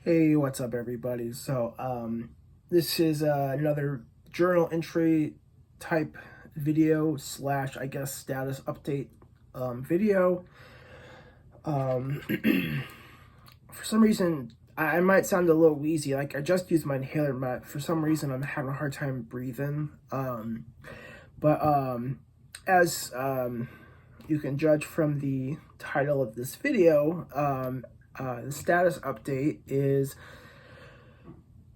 Hey, what's up, everybody? This is another journal entry type video slash, I guess, status update video. Um, for some reason, I might sound a little wheezy. Like, I just used my inhaler, but for some reason, I'm having a hard time breathing. But as you can judge from the title of this video, the status update is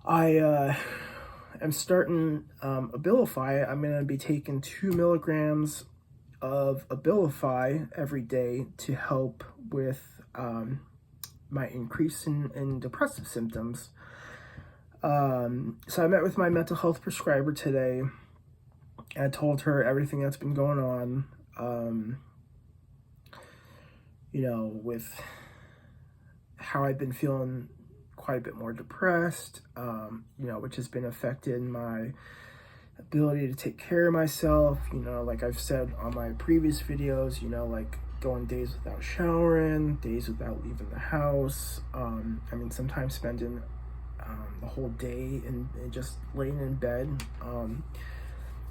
I am starting Abilify. I'm going to be taking 2 milligrams of Abilify every day to help with my increase in depressive symptoms. So I met with my mental health prescriber today and told her everything that's been going on, with how I've been feeling quite a bit more depressed, which has been affecting my ability to take care of myself, like I've said on my previous videos, like going days without showering, days without leaving the house, sometimes spending the whole day and just laying in bed,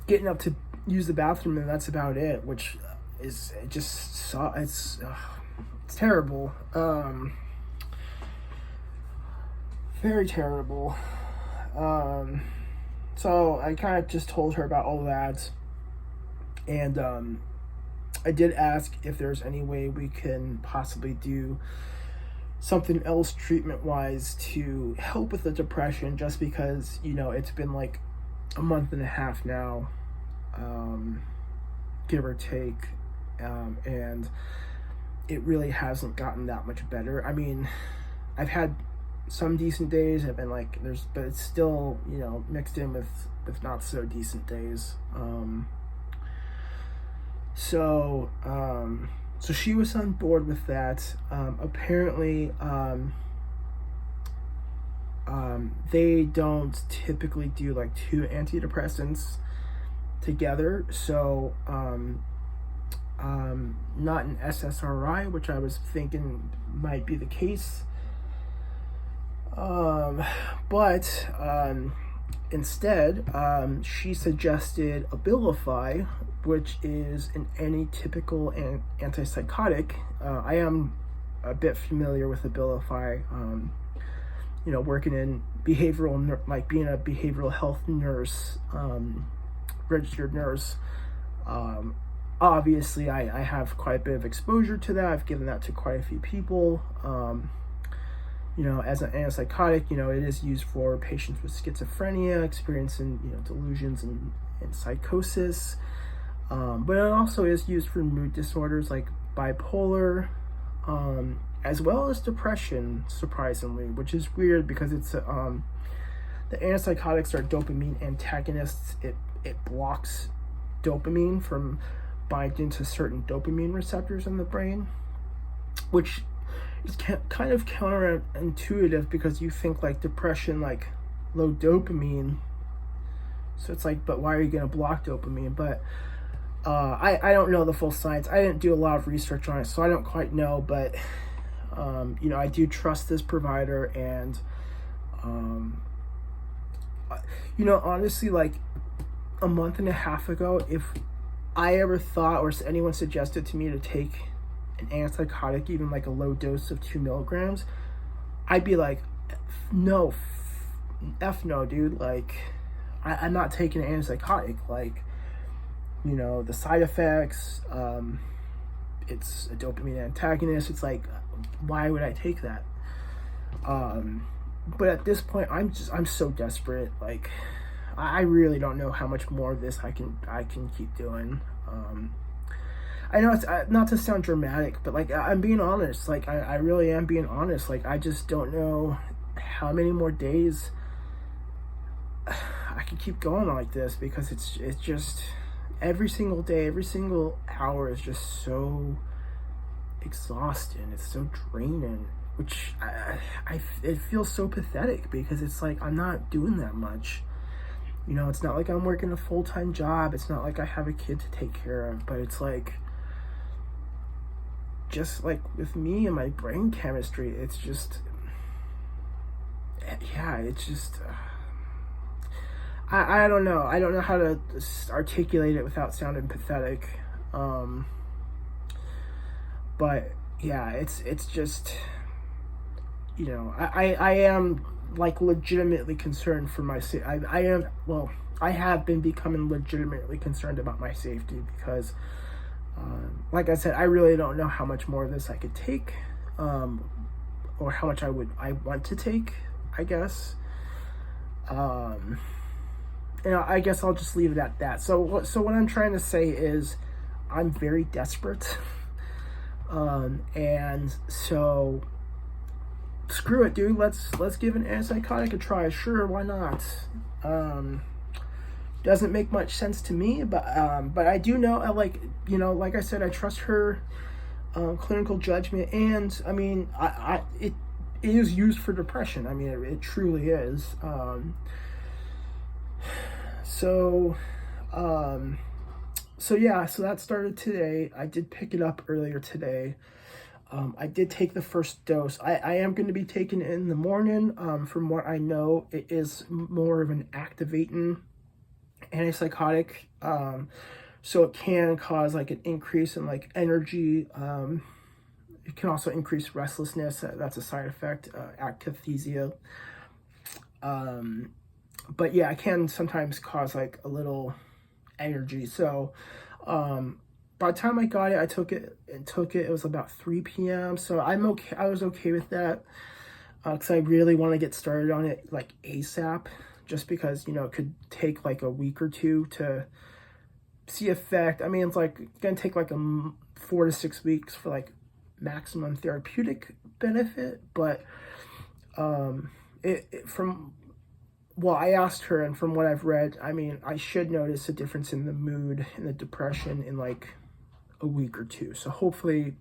getting up to use the bathroom, and that's about it, which is it's terrible. Very terrible. So I kind of just told her about all that, and I did ask if there's any way we can possibly do something else treatment-wise to help with the depression, just because, it's been like a month and a half now, give or take, and it really hasn't gotten that much better. I mean, I've had some decent days, but it's still, mixed in with not so decent days. So she was on board with that. Apparently, they don't typically do like 2 antidepressants together. So, not an SSRI, which I was thinking might be the case. But instead, she suggested Abilify, which is an atypical antipsychotic. I am a bit familiar with Abilify, working in behavioral, like being a behavioral health nurse, registered nurse. Obviously, I have quite a bit of exposure to that. I've given that to quite a few people. As an antipsychotic, it is used for patients with schizophrenia, experiencing, delusions and psychosis. But it also is used for mood disorders like bipolar, as well as depression, surprisingly, which is weird because it's the antipsychotics are dopamine antagonists. It blocks dopamine from binding to certain dopamine receptors in the brain, which is kind of counterintuitive because you think like depression, like low dopamine. So it's like, but why are you going to block dopamine? But I don't know the full science. I didn't do a lot of research on it, so I don't quite know. But I do trust this provider, and honestly, like a month and a half ago, if I ever thought or anyone suggested to me to take an antipsychotic, even like a low dose of 2 milligrams, I'd be like, no, dude. Like, I'm not taking an antipsychotic. Like, the side effects, it's a dopamine antagonist. It's like, why would I take that? But at this point, I'm so desperate. Like, I really don't know how much more of this I can keep doing. I know it's not to sound dramatic, but like I'm being honest. Like I really am being honest. Like I just don't know how many more days I can keep going like this, because it's just every single day, every single hour is just so exhausting. It's so draining, which it feels so pathetic, because it's like I'm not doing that much. It's not like I'm working a full-time job. It's not like I have a kid to take care of, but it's like, just like with me and my brain chemistry, it's just, yeah, it's just, I don't know. I don't know how to articulate it without sounding pathetic. But yeah, it's just, I am like legitimately concerned for my safety. I have been becoming legitimately concerned about my safety because, like I said, I really don't know how much more of this I could take, or how much I want to take, I guess. I guess I'll just leave it at that. So what I'm trying to say is I'm very desperate. And so screw it, dude. Let's give an antipsychotic a try. Sure, why not? Doesn't make much sense to me, but I do know, like I said, I trust her clinical judgment, and I mean, it is used for depression. I mean, it truly is. So yeah, so that started today. I did pick it up earlier today. I did take the first dose. I am going to be taking it in the morning. From what I know, it is more of an activating antipsychotic. So it can cause like an increase in like energy. It can also increase restlessness. That's a side effect, akathisia. But yeah, it can sometimes cause like a little energy. So by the time I got it, I took it. It was about 3 p.m. So I'm okay. I was okay with that because I really want to get started on it like ASAP. Just because it could take like a week or two to see effect. I mean, it's like gonna take like 4 to 6 weeks for like maximum therapeutic benefit. But I asked her, and from what I've read, I mean, I should notice a difference in the mood and the depression in like a week or two. So hopefully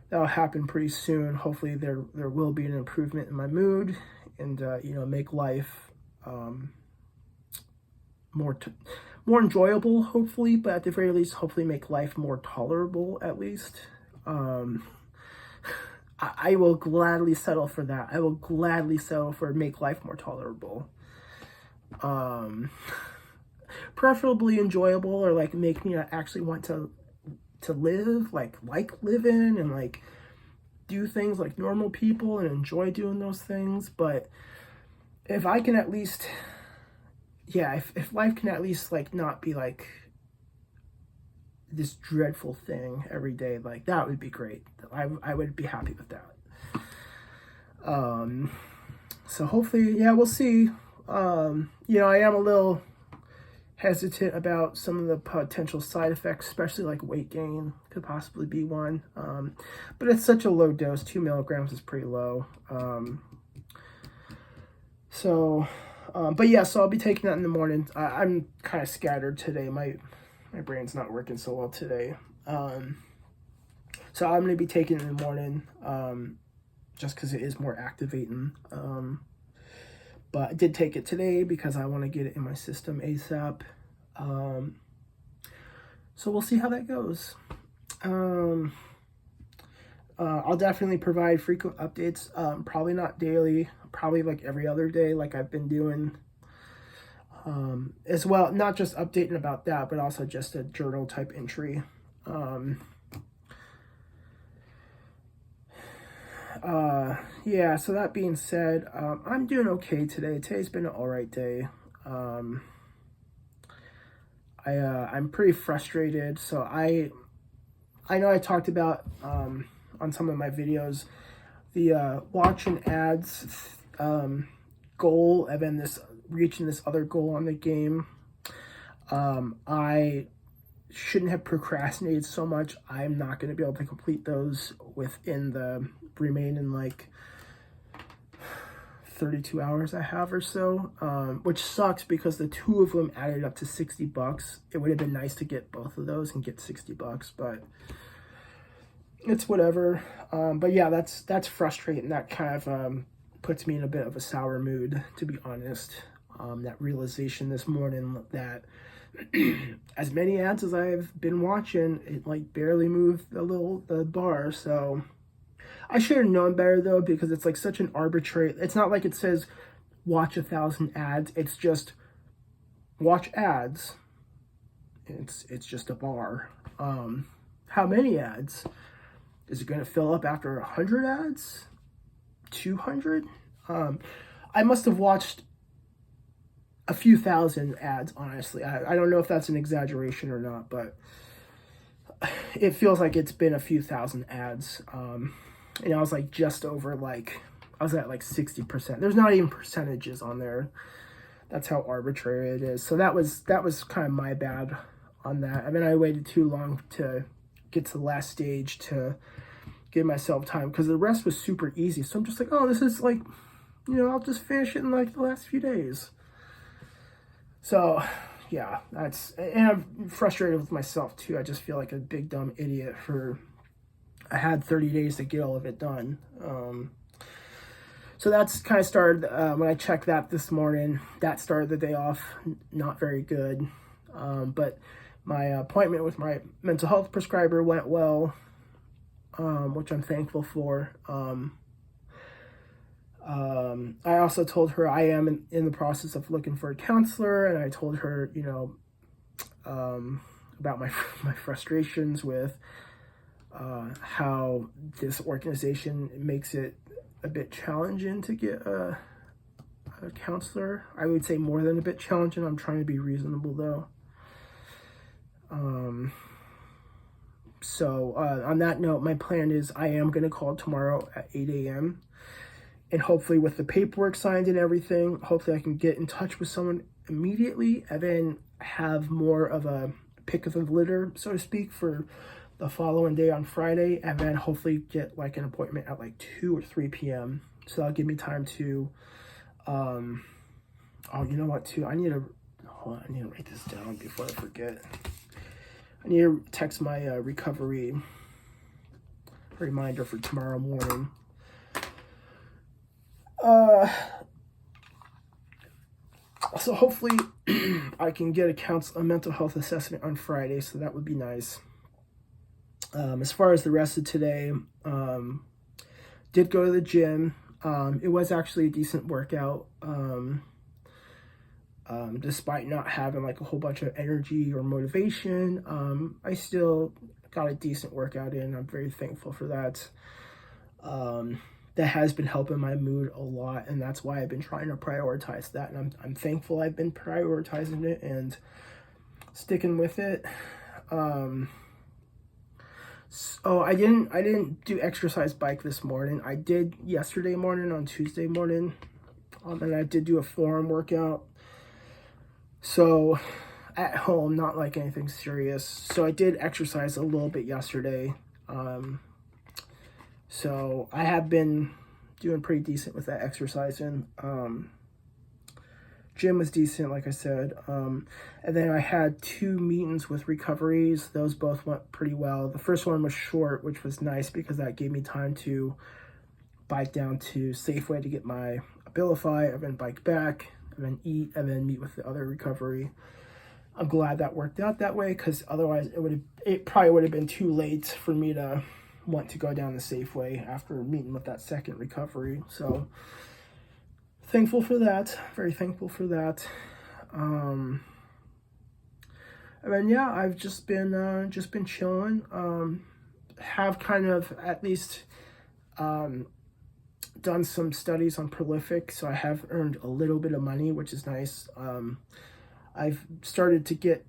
that'll happen pretty soon. Hopefully there will be an improvement in my mood, and make life more enjoyable, hopefully, but at the very least, hopefully make life more tolerable, at least. I will gladly settle for that. I will gladly settle for make life more tolerable. Preferably enjoyable, or like make me actually want to live, like living and like do things like normal people and enjoy doing those things. But if I can at least, if life can at least like not be like this dreadful thing every day, like that would be great. I would be happy with that. So hopefully, we'll see. I am a little hesitant about some of the potential side effects, especially like weight gain could possibly be one. But it's such a low dose. 2 milligrams is pretty low. So I'll be taking that in the morning. I'm kind of scattered today. My brain's not working so well today. So I'm going to be taking it in the morning, just because it is more activating. But I did take it today because I want to get it in my system ASAP. So we'll see how that goes. I'll definitely provide frequent updates, probably not daily, probably like every other day like I've been doing, as well. Not just updating about that, but also just a journal type entry. So that being said, I'm doing okay today. Today's been an alright day. I'm pretty frustrated. So I know I talked about on some of my videos the watching ads goal, and then reaching this other goal on the game. I shouldn't have procrastinated so much. I'm not going to be able to complete those within the remaining like 32 hours I have or so, which sucks because the two of them added up to $60. It would have been nice to get both of those and get $60, but it's whatever. But yeah, that's frustrating. That kind of puts me in a bit of a sour mood, to be honest. That realization this morning that as many ads as I've been watching, it like barely moved the bar. So I should have known better though, because it's like such an arbitrary, it's not like it says watch 1,000 ads. It's just watch ads. It's just a bar. How many ads? Is it going to fill up after 100 ads? 200? I must have watched a few thousand ads, honestly. I don't know if that's an exaggeration or not, but it feels like it's been a few thousand ads. And I was like just over like, I was at like 60%. There's not even percentages on there. That's how arbitrary it is. So that was kind of my bad on that. I mean, I waited too long to get to the last stage to give myself time, because the rest was super easy. So I'm just like, oh, this is like, I'll just finish it in like the last few days. So yeah, and I'm frustrated with myself too. I just feel like a big dumb idiot I had 30 days to get all of it done. So that's kind of started, when I checked that this morning, that started the day off not very good. But my appointment with my mental health prescriber went well, which I'm thankful for. I also told her I am in the process of looking for a counselor, and I told her, about my frustrations with how this organization makes it a bit challenging to get a counselor. I would say more than a bit challenging. I'm trying to be reasonable though. So on that note, my plan is I am going to call tomorrow at 8 a.m. and hopefully with the paperwork signed and everything, hopefully I can get in touch with someone immediately and then have more of a pick of the litter, so to speak, for the following day on Friday, and then hopefully get like an appointment at like 2 or 3 p.m. So that'll give me time to, oh, you know what, too? I need to write this down before I forget. I need to text my recovery reminder for tomorrow morning. So hopefully I can get a mental health assessment on Friday, so that would be nice. As far as the rest of today, did go to the gym. It was actually a decent workout, despite not having like a whole bunch of energy or motivation. I still got a decent workout in. I'm very thankful for that. That has been helping my mood a lot, and that's why I've been trying to prioritize that, and I'm thankful I've been prioritizing it and sticking with it. So I didn't do exercise bike this morning. I did yesterday morning on Tuesday morning, and I did do a forearm workout. So at home, not like anything serious. So I did exercise a little bit yesterday. So I have been doing pretty decent with that exercising. Gym was decent, like I said. And then I had 2 meetings with recoveries. Those both went pretty well. The first one was short, which was nice because that gave me time to bike down to Safeway to get my Abilify, and then bike back, and then eat, and then meet with the other recovery. I'm glad that worked out that way, because otherwise it probably would have been too late for me to want to go down the Safeway after meeting with that second recovery. So thankful for that, very thankful for that. And then yeah, I've just been chilling. Have kind of at least done some studies on Prolific, so I have earned a little bit of money, which is nice. I've started to get,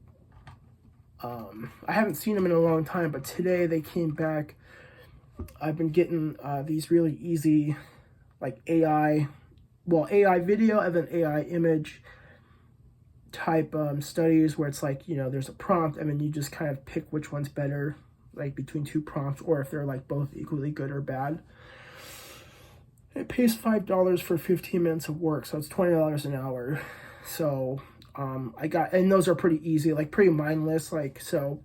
I haven't seen them in a long time, but today they came back. I've been getting these really easy, like AI video and then AI image type studies where it's like, there's a prompt and then you just kind of pick which one's better, like between 2 prompts, or if they're like both equally good or bad. It pays $5 for 15 minutes of work, so it's $20 an hour. So and those are pretty easy, like pretty mindless, like, so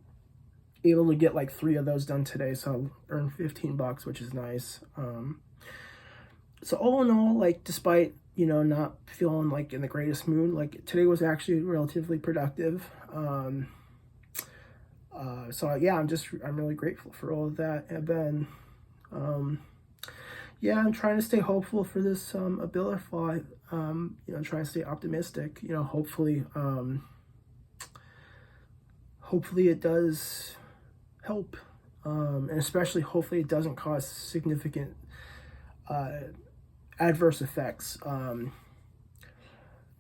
able to get like 3 of those done today, so I'll earn $15, which is nice. So all in all, like, despite not feeling like in the greatest mood, like today was actually relatively productive. So yeah, I'm really grateful for all of that. And then yeah, I'm trying to stay hopeful for this Abilify. Trying to stay optimistic. Hopefully it does help, and especially hopefully it doesn't cause significant adverse effects.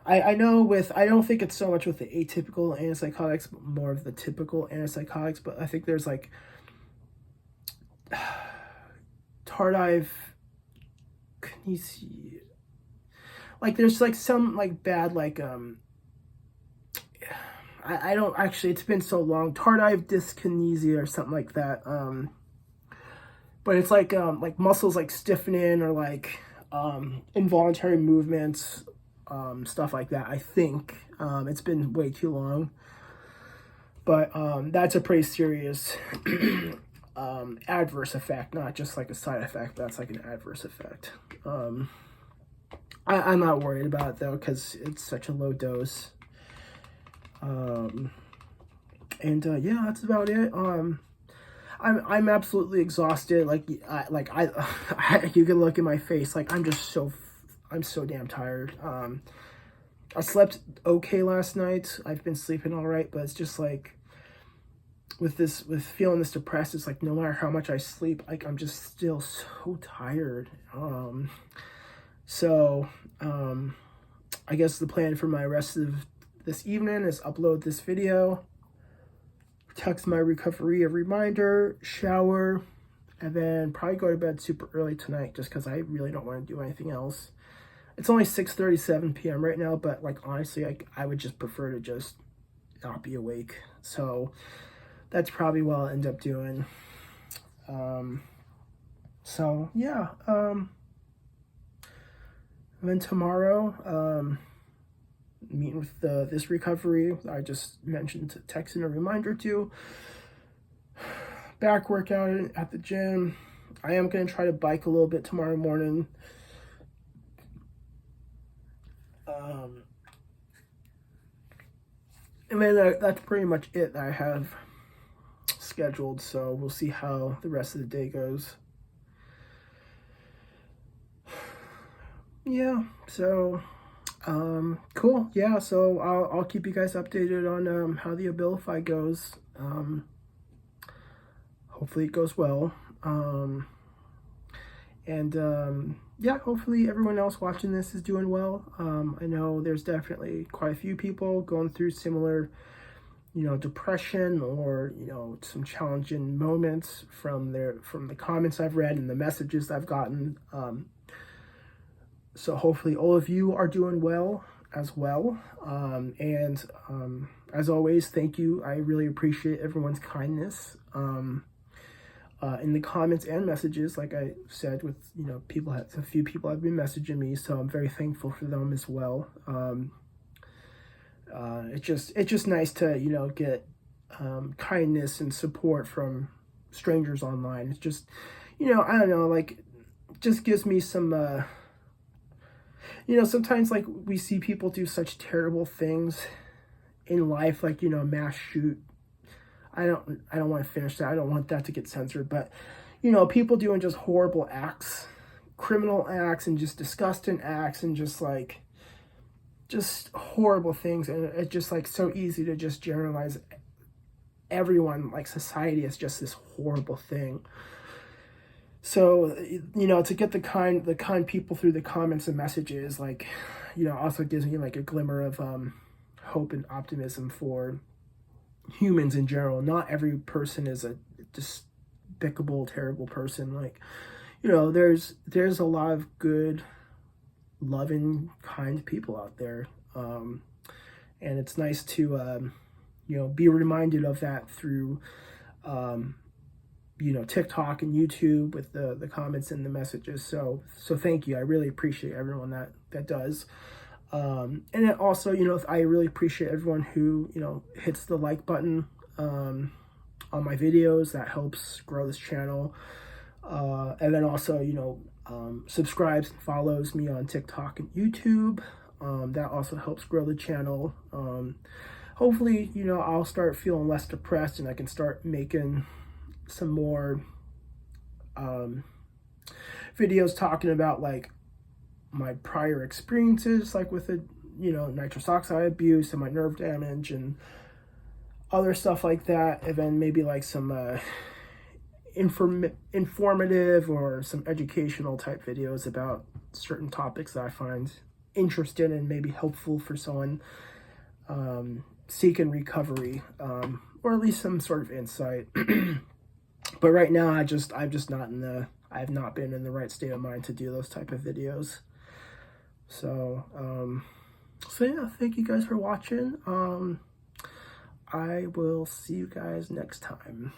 I know I don't think it's so much with the atypical antipsychotics, but more of the typical antipsychotics, but I think there's like tardive kinesia, like there's like some like bad like I don't actually, it's been so long, tardive dyskinesia or something like that, but it's like muscles like stiffening or like involuntary movements, stuff like that. I think it's been way too long, but that's a pretty serious adverse effect, not just like a side effect, but that's like an adverse effect. I'm not worried about it though, because it's such a low dose. Yeah, that's about it. I'm absolutely exhausted. You can look at my face. Like I'm so damn tired. I slept okay last night. I've been sleeping all right, but it's just like with feeling this depressed, it's like no matter how much I sleep, like I'm just still so tired. I guess the plan for my rest of this evening is upload this video, text my recovery a reminder, shower, and then probably go to bed super early tonight just because I really don't want to do anything else. It's only 6:37 p.m. right now, but like honestly, I would just prefer to just not be awake. So that's probably what I'll end up doing. Yeah. And then tomorrow, meeting with this recovery I just mentioned, texting a reminder to. Back workout at the gym. I am going to try to bike a little bit tomorrow morning. And then that's pretty much it that I have scheduled, so we'll see how the rest of the day goes. Yeah, so cool. Yeah, so I'll keep you guys updated on how the Abilify goes. Hopefully it goes well. Yeah, hopefully everyone else watching this is doing well. I know there's definitely quite a few people going through similar, depression or, some challenging moments from the comments I've read and the messages I've gotten. So hopefully all of you are doing well as well. As always, thank you. I really appreciate everyone's kindness in the comments and messages. Like I said, with a few people have been messaging me, so I'm very thankful for them as well. It's just nice to get kindness and support from strangers online. It's just I don't know, like just gives me some sometimes like we see people do such terrible things in life, like mass shoot. I don't want to finish that. I don't want that to get censored, but people doing just horrible acts, criminal acts, and just disgusting acts, and just horrible things, and it's just like so easy to just generalize everyone, like society, as just this horrible thing. So, to get the kind people through the comments and messages, like, also gives me like a glimmer of hope and optimism for humans in general. Not every person is a despicable, terrible person. Like, there's a lot of good, loving, kind people out there. And it's nice to, be reminded of that through, TikTok and YouTube with the comments and the messages. So thank you. I really appreciate everyone that does. And then also, I really appreciate everyone who, hits the like button on my videos. That helps grow this channel. And then also, subscribes and follows me on TikTok and YouTube. That also helps grow the channel. Hopefully, I'll start feeling less depressed and I can start making some more videos talking about like my prior experiences, like with the, you know, nitrous oxide abuse and my nerve damage and other stuff like that. And then maybe like some informative or some educational type videos about certain topics that I find interesting and maybe helpful for someone seeking recovery, or at least some sort of insight. But right now, I have not been in the right state of mind to do those type of videos. So, so yeah, thank you guys for watching. I will see you guys next time.